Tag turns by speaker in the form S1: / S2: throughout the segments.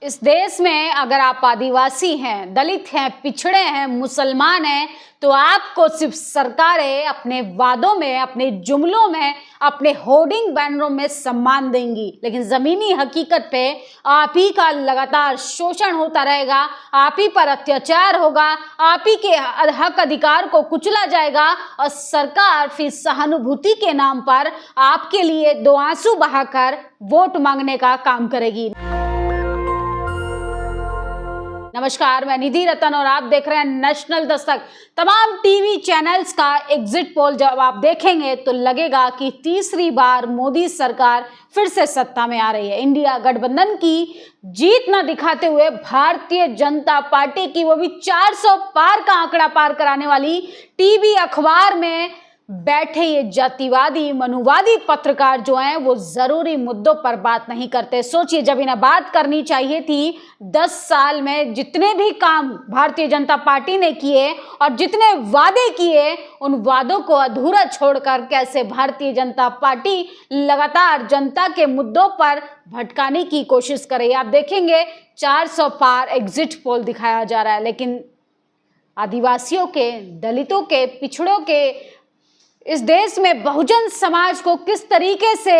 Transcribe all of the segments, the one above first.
S1: इस देश में अगर आप आदिवासी हैं, दलित हैं, पिछड़े हैं, मुसलमान हैं, तो आपको सिर्फ सरकारें अपने वादों में, अपने जुमलों में, अपने होर्डिंग बैनरों में सम्मान देंगी, लेकिन जमीनी हकीकत पे आप ही का लगातार शोषण होता रहेगा, आप ही पर अत्याचार होगा, आप ही के हक अधिकार को कुचला जाएगा और सरकार फिर सहानुभूति के नाम पर आपके लिए दो आंसू बहाकर वोट मांगने का काम करेगी। नमस्कार, मैं निधि रतन और आप देख रहे हैं नेशनल दस्तक। तमाम टीवी चैनल्स का एग्जिट पोल जब आप देखेंगे तो लगेगा कि तीसरी बार मोदी सरकार फिर से सत्ता में आ रही है। इंडिया गठबंधन की जीत न दिखाते हुए भारतीय जनता पार्टी की, वो भी 400 पार का आंकड़ा पार कराने वाली टीवी अखबार में बैठे ये जातिवादी मनुवादी पत्रकार जो हैं वो जरूरी मुद्दों पर बात नहीं करते। सोचिए, जब इन्हें बात करनी चाहिए थी 10 साल में जितने भी काम भारतीय जनता पार्टी ने किए और जितने वादे किए, उन वादों को अधूरा छोड़कर कैसे भारतीय जनता पार्टी लगातार जनता के मुद्दों पर भटकाने की कोशिश करे। आप देखेंगे 400 पार एग्जिट पोल दिखाया जा रहा है, लेकिन आदिवासियों के, दलितों के, पिछड़ों के, इस देश में बहुजन समाज को किस तरीके से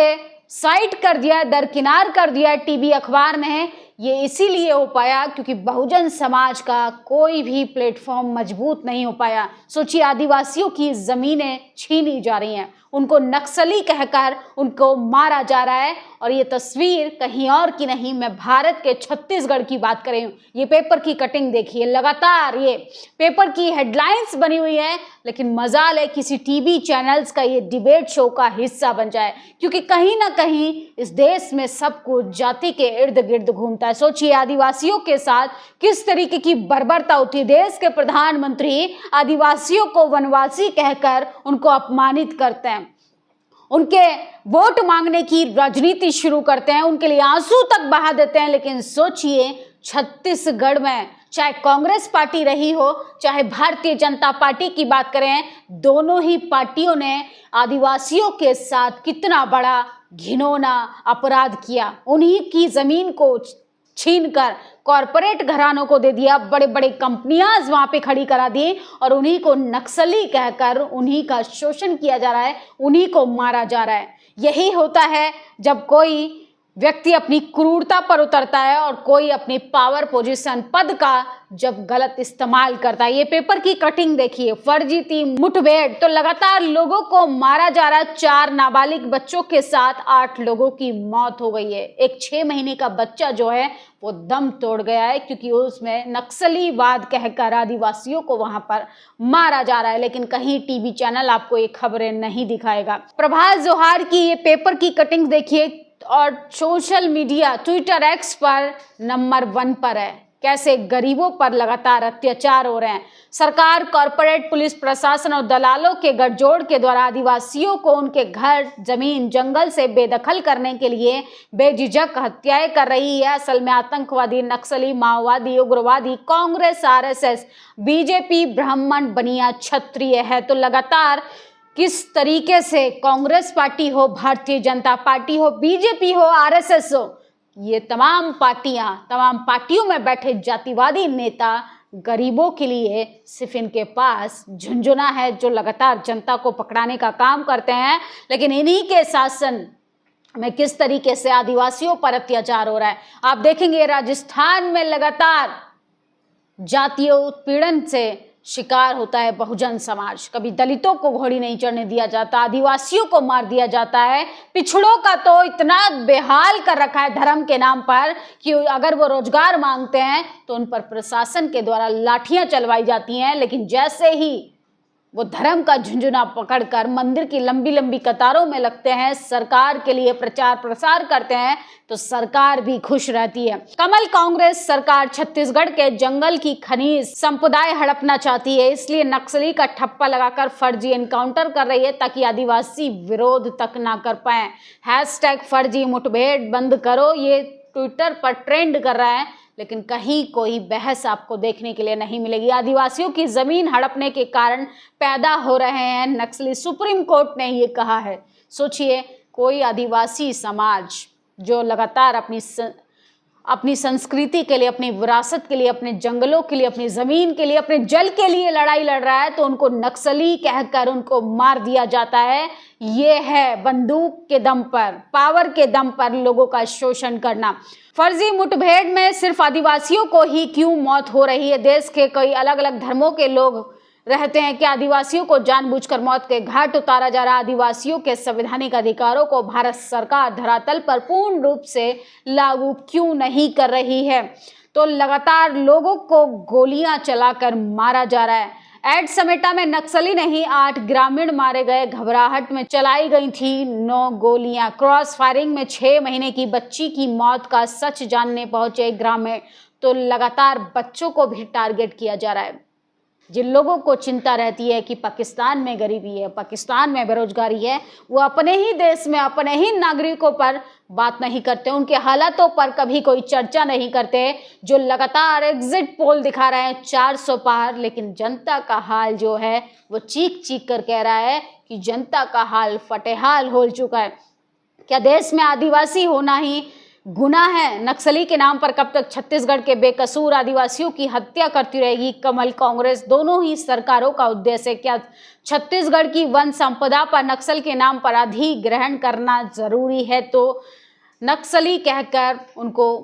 S1: साइड कर दिया, दरकिनार कर दिया टीवी अखबार ने, ये इसीलिए हो पाया क्योंकि बहुजन समाज का कोई भी प्लेटफॉर्म मजबूत नहीं हो पाया। सोचिए, आदिवासियों की जमीनें छीनी जा रही हैं, उनको नक्सली कहकर उनको मारा जा रहा है, और ये तस्वीर कहीं और की नहीं, मैं भारत के छत्तीसगढ़ की बात कर रही हूँ। ये पेपर की कटिंग देखिए, लगातार ये पेपर की हेडलाइंस बनी हुई है, लेकिन मजाल है किसी टीवी चैनल्स का ये डिबेट शो का हिस्सा बन जाए, क्योंकि कहीं ना कहीं इस देश में सब कुछ जाति के इर्द गिर्द घूमता है। सोचिए, आदिवासियों के साथ किस तरीके की बर्बरता होती है। देश के प्रधानमंत्री आदिवासियों को वनवासी कहकर उनको अपमानित करते हैं, उनके वोट मांगने की राजनीति शुरू करते हैं, उनके लिए आंसू तक बहा देते हैं। लेकिन सोचिए, छत्तीसगढ़ में चाहे कांग्रेस पार्टी रही हो, चाहे भारतीय जनता पार्टी की बात करें, दोनों ही पार्टियों ने आदिवासियों के साथ कितना बड़ा घिनौना अपराध किया। उन्हीं की जमीन को छीनकर कॉरपोरेट घरानों को दे दिया, बड़े बड़े कंपनियां वहां पे खड़ी करा दी और उन्हीं को नक्सली कहकर उन्हीं का शोषण किया जा रहा है, उन्हीं को मारा जा रहा है। यही होता है जब कोई व्यक्ति अपनी क्रूरता पर उतरता है और कोई अपनी पावर पोजीशन, पद का जब गलत इस्तेमाल करता है। ये पेपर की कटिंग देखिए, फर्जी थी मुठभेड़, तो लगातार लोगों को मारा जा रहा है। 4 नाबालिग बच्चों के साथ 8 लोगों की मौत हो गई है। एक 6 महीने का बच्चा जो है वो दम तोड़ गया है, क्योंकि उसमें नक्सलीवाद कहकर आदिवासियों को वहां पर मारा जा रहा है। लेकिन कहीं टीवी चैनल आपको ये खबरें नहीं दिखाएगा। प्रभात जोहार की ये पेपर की कटिंग देखिए, और सोशल मीडिया ट्विटर एक्स पर नंबर 1 पर है। कैसे गरीबों पर लगातार अत्याचार हो रहे हैं। सरकार, कॉरपोरेट, पुलिस प्रशासन और दलालों के गठजोड़ के द्वारा आदिवासियों को उनके घर, जमीन, जंगल से बेदखल करने के लिए बेझिझक हत्याएं कर रही है। असल में आतंकवादी, नक्सली, माओवादी, उग्रवादी कांग्रेस, आरएसएस, बीजेपी ब्राह्मण बनिया क्षत्रिय है। तो लगातार किस तरीके से कांग्रेस पार्टी हो, भारतीय जनता पार्टी हो, बीजेपी हो, आरएसएस हो, ये तमाम पार्टियों में बैठे जातिवादी नेता गरीबों के लिए सिर्फ इनके पास झुंझुना है, जो लगातार जनता को पकड़ाने का काम करते हैं। लेकिन इन्हीं के शासन में किस तरीके से आदिवासियों पर अत्याचार हो रहा है। आप देखेंगे राजस्थान में लगातार जातीय उत्पीड़न से शिकार होता है बहुजन समाज। कभी दलितों को घोड़ी नहीं चढ़ने दिया जाता, आदिवासियों को मार दिया जाता है, पिछड़ों का तो इतना बेहाल कर रखा है धर्म के नाम पर कि अगर वो रोजगार मांगते हैं तो उन पर प्रशासन के द्वारा लाठियां चलवाई जाती हैं। लेकिन जैसे ही वो धर्म का झुंझुना पकड़कर मंदिर की लंबी लंबी कतारों में लगते हैं, सरकार के लिए प्रचार प्रसार करते हैं, तो सरकार भी खुश रहती है। कमल कांग्रेस सरकार छत्तीसगढ़ के जंगल की खनिज संपदाएं हड़पना चाहती है, इसलिए नक्सली का ठप्पा लगाकर फर्जी एनकाउंटर कर रही है ताकि आदिवासी विरोध तक ना कर पाए। हैशटैग फर्जी मुठभेड़ बंद करो, ये ट्विटर पर ट्रेंड कर रहा है, लेकिन कहीं कोई बहस आपको देखने के लिए नहीं मिलेगी। आदिवासियों की जमीन हड़पने के कारण पैदा हो रहे हैं नक्सली, सुप्रीम कोर्ट ने ये कहा है। सोचिए, कोई आदिवासी समाज जो लगातार अपनी अपनी संस्कृति के लिए, अपनी विरासत के लिए, अपने जंगलों के लिए, अपनी जमीन के लिए, अपने जल के लिए लड़ाई लड़ रहा है तो उनको नक्सली कहकर उनको मार दिया जाता है। ये है बंदूक के दम पर, पावर के दम पर लोगों का शोषण करना। फर्जी मुठभेड़ में सिर्फ आदिवासियों को ही क्यों मौत हो रही है? देश के कई अलग अलग धर्मों के लोग रहते हैं, क्या आदिवासियों को जानबूझकर मौत के घाट उतारा जा रहा? आदिवासियों के संवैधानिक अधिकारों को भारत सरकार धरातल पर पूर्ण रूप से लागू क्यों नहीं कर रही है? तो लगातार लोगों को गोलियां चलाकर मारा जा रहा है। एड समेटा में नक्सली नहीं 8 ग्रामीण मारे गए। घबराहट में चलाई गई थी 9 गोलियां। क्रॉस फायरिंग में 6 महीने की बच्ची की मौत का सच जानने पहुंचे ग्रामीण। तो लगातार बच्चों को भी टारगेट किया जा रहा है। जिन लोगों को चिंता रहती है कि पाकिस्तान में गरीबी है, पाकिस्तान में बेरोजगारी है, वो अपने ही देश में अपने ही नागरिकों पर बात नहीं करते, उनके हालातों पर कभी कोई चर्चा नहीं करते। जो लगातार एग्जिट पोल दिखा रहे हैं 400 पार, लेकिन जनता का हाल जो है वो चीख चीख कर कह रहा है कि जनता का हाल फटेहाल हो चुका है। क्या देश में आदिवासी होना ही गुनाह है? नक्सली के नाम पर कब तक छत्तीसगढ़ के बेकसूर आदिवासियों की हत्या करती रहेगी कमल कांग्रेस? दोनों ही सरकारों का उद्देश्य क्या छत्तीसगढ़ की वन संपदा पर नक्सल के नाम पर अधिग्रहण करना जरूरी है? तो नक्सली कहकर उनको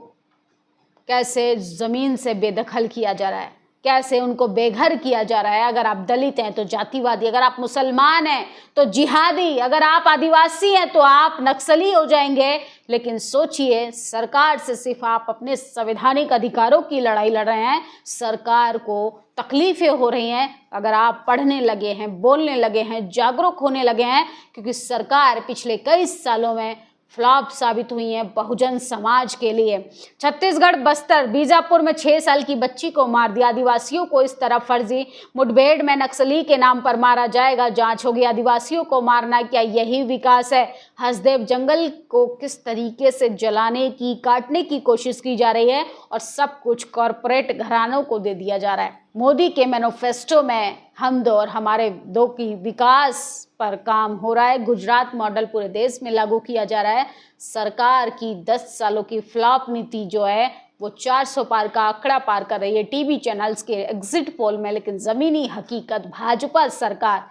S1: कैसे जमीन से बेदखल किया जा रहा है, कैसे उनको बेघर किया जा रहा है। अगर आप दलित हैं तो जातिवादी, अगर आप मुसलमान हैं तो जिहादी, अगर आप आदिवासी हैं तो आप नक्सली हो जाएंगे। लेकिन सोचिए, सरकार से सिर्फ आप अपने संवैधानिक अधिकारों की लड़ाई लड़ रहे हैं, सरकार को तकलीफें हो रही हैं अगर आप पढ़ने लगे हैं, बोलने लगे हैं, जागरूक होने लगे हैं, क्योंकि सरकार पिछले कई सालों में फ्लॉप साबित हुई है बहुजन समाज के लिए। छत्तीसगढ़ बस्तर बीजापुर में 6 साल की बच्ची को मार दिया। आदिवासियों को इस तरह फर्जी मुठभेड़ में नक्सली के नाम पर मारा जाएगा, जांच होगी। आदिवासियों को मारना क्या यही विकास है? हसदेव जंगल को किस तरीके से जलाने की, काटने की कोशिश की जा रही है और सब कुछ कॉरपोरेट घरानों को दे दिया जा रहा है। मोदी के मैनिफेस्टो में हम दो और हमारे दो की विकास पर काम हो रहा है। गुजरात मॉडल पूरे देश में लागू किया जा रहा है। सरकार की 10 सालों की फ्लॉप नीति जो है वो 400 पार का आंकड़ा पार कर रही है टीवी चैनल्स के एग्जिट पोल में। लेकिन जमीनी हकीकत भाजपा सरकार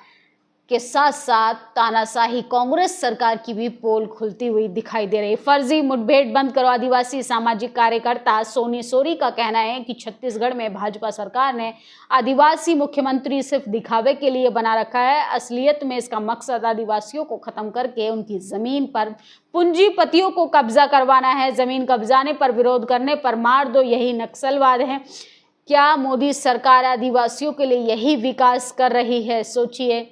S1: के साथ साथ तानाशाही कांग्रेस सरकार की भी पोल खुलती हुई दिखाई दे रही है। फर्जी मुठभेड़ बंद करो। आदिवासी सामाजिक कार्यकर्ता सोनी सोरी का कहना है कि छत्तीसगढ़ में भाजपा सरकार ने आदिवासी मुख्यमंत्री सिर्फ दिखावे के लिए बना रखा है। असलियत में इसका मकसद आदिवासियों को खत्म करके उनकी जमीन पर पूंजीपतियों को कब्जा करवाना है। जमीन कब्जाने पर, विरोध करने पर मार दो, यही नक्सलवाद है। क्या मोदी सरकार आदिवासियों के लिए यही विकास कर रही है? सोचिए,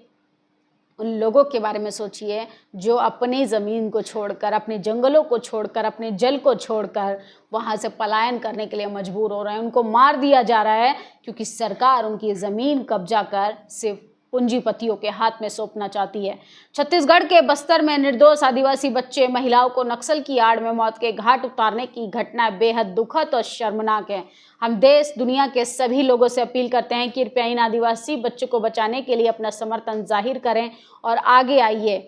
S1: उन लोगों के बारे में सोचिए जो अपनी ज़मीन को छोड़कर, अपने जंगलों को छोड़कर, अपने जल को छोड़कर वहाँ से पलायन करने के लिए मजबूर हो रहे हैं। उनको मार दिया जा रहा है क्योंकि सरकार उनकी ज़मीन कब्जा कर सिर्फ पूंजीपतियों के हाथ में सौंपना चाहती है। छत्तीसगढ़ के बस्तर में निर्दोष आदिवासी बच्चे, महिलाओं को नक्सल की आड़ में मौत के घाट उतारने की घटना बेहद दुखद और शर्मनाक है। हम देश दुनिया के सभी लोगों से अपील करते हैं कि कृपया इन आदिवासी बच्चों को बचाने के लिए अपना समर्थन जाहिर करें और आगे आइए।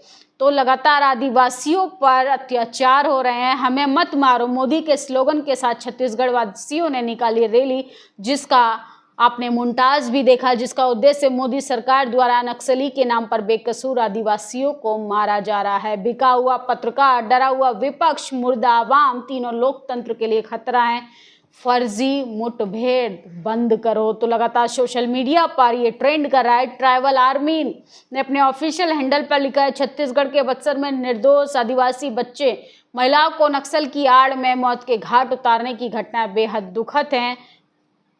S1: तो लगातार आदिवासियों पर अत्याचार हो रहे हैं। हमें मत मारो मोदी के स्लोगन के साथ छत्तीसगढ़ वासियों ने निकाली रैली, जिसका आपने मुमताज भी देखा, जिसका उद्देश्य मोदी सरकार द्वारा नक्सली के नाम पर बेकसूर आदिवासियों को मारा जा रहा है। बिका हुआ पत्रकार, डरा हुआ विपक्ष, मुर्दा आवाम, तीनों लोकतंत्र के लिए खतरा है। फर्जी मुठभेड़ बंद करो। तो लगातार सोशल मीडिया पर ये ट्रेंड कर रहा है। ट्राइबल आर्मी ने अपने ऑफिशियल हैंडल पर लिखा है, छत्तीसगढ़ के बस्तर में निर्दोष आदिवासी बच्चे, महिलाओं को नक्सल की आड़ में मौत के घाट उतारने की घटना बेहद दुखद है।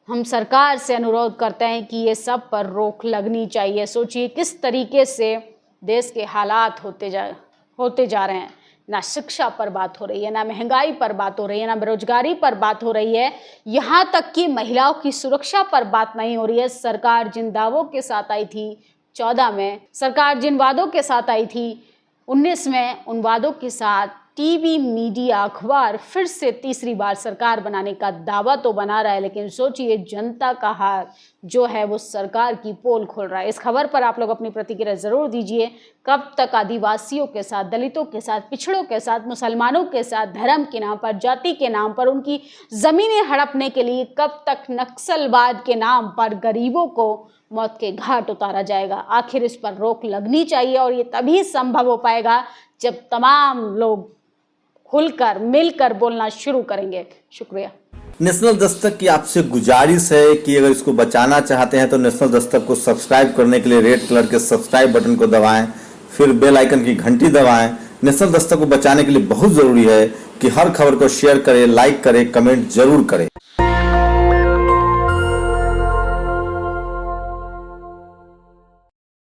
S1: हम सरकार से अनुरोध करते हैं कि ये सब पर रोक लगनी चाहिए। सोचिए किस तरीके से देश के हालात होते जा रहे हैं। ना शिक्षा पर बात हो रही है, ना महंगाई पर बात हो रही है, ना बेरोजगारी पर बात हो रही है, यहाँ तक कि महिलाओं की सुरक्षा पर बात नहीं हो रही है। सरकार जिन दावों के साथ आई थी 14 में, सरकार जिन वादों के साथ आई थी 19 में, उन वादों के साथ टीवी, मीडिया, अखबार फिर से तीसरी बार सरकार बनाने का दावा तो बना रहा है, लेकिन सोचिए जनता का हाथ जो है वो सरकार की पोल खोल रहा है। इस खबर पर आप लोग अपनी प्रतिक्रिया जरूर दीजिए। कब तक आदिवासियों के साथ, दलितों के साथ, पिछड़ों के साथ, मुसलमानों के साथ धर्म के नाम पर, जाति के नाम पर, उनकी जमीनें हड़पने के लिए कब तक नक्सलवाद के नाम पर गरीबों को मौत के घाट उतारा जाएगा? आखिर इस पर रोक लगनी चाहिए और ये तभी संभव हो पाएगा जब तमाम लोग खुलकर मिलकर बोलना शुरू करेंगे। शुक्रिया।
S2: नेशनल दस्तक की आपसे गुजारिश है कि अगर इसको बचाना चाहते हैं तो नेशनल दस्तक को सब्सक्राइब करने के लिए रेड कलर के सब्सक्राइब बटन को दबाएं, फिर बेल आइकन की घंटी दबाएं। नेशनल दस्तक को बचाने के लिए बहुत जरूरी है कि हर खबर को शेयर करें, लाइक करें, कमेंट जरूर करें।